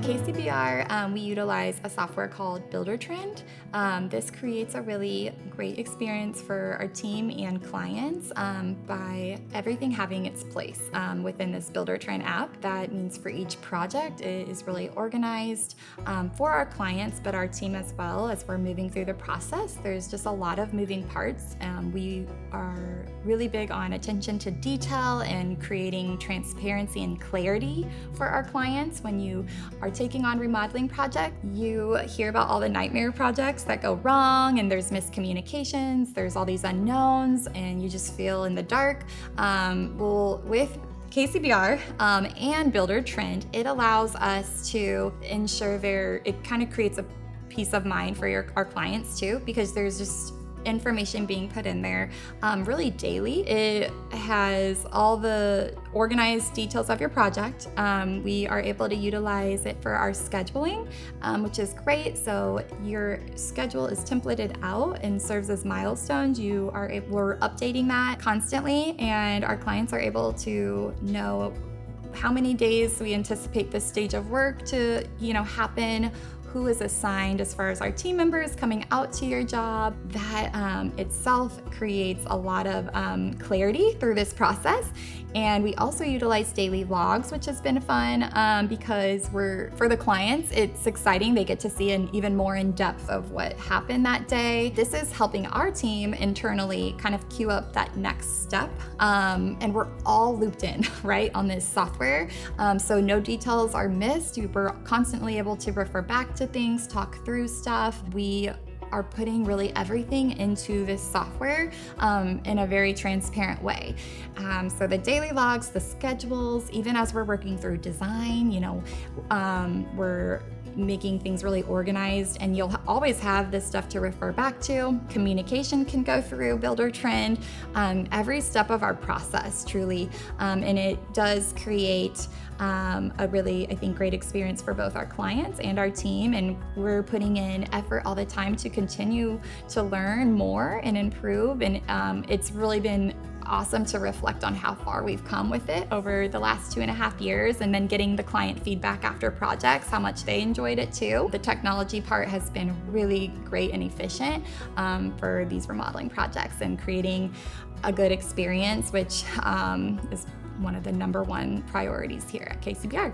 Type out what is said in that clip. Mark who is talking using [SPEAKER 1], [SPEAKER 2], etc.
[SPEAKER 1] At KCBR, we utilize a software called Buildertrend. This creates a really great experience for our team and clients by everything having its place within this Buildertrend app. That means for each project, it is really organized for our clients, but our team as well. As we're moving through the process, there's just a lot of moving parts. We are really big on attention to detail and creating transparency and clarity for our clients. When you are taking on remodeling projects, you hear about all the nightmare projects that go wrong, and there's miscommunications, there's all these unknowns, and you just feel in the dark. Well, with KCBR and Buildertrend, it allows us to ensure it kind of creates a peace of mind for our clients too, because there's just information being put in there really daily. It has all the organized details of your project. We are able to utilize it for our scheduling, which is great. So your schedule is templated out and serves as milestones. We're updating that constantly, and our clients are able to know how many days we anticipate this stage of work to happen, who is assigned as far as our team members coming out to your job. That itself creates a lot of clarity through this process. And we also utilize daily logs, which has been fun because for the clients, it's exciting. They get to see an even more in depth of what happened that day. This is helping our team internally kind of queue up that next step. And we're all looped in, right, on this software. So no details are missed. We're constantly able to refer back to things, talk through stuff. We are putting really everything into this software in a very transparent way. So the daily logs, the schedules, even as we're working through design, we're making things really organized, and you'll always have this stuff to refer back to. Communication can go through Buildertrend, every step of our process, truly, and it does create a really, I think, great experience for both our clients and our team, and we're putting in effort all the time to continue to learn more and improve, and it's really been awesome to reflect on how far we've come with it over the last 2.5 years, and then getting the client feedback after projects, how much they enjoyed it too. The technology part has been really great and efficient for these remodeling projects and creating a good experience, which is one of the #1 priorities here at KCBR.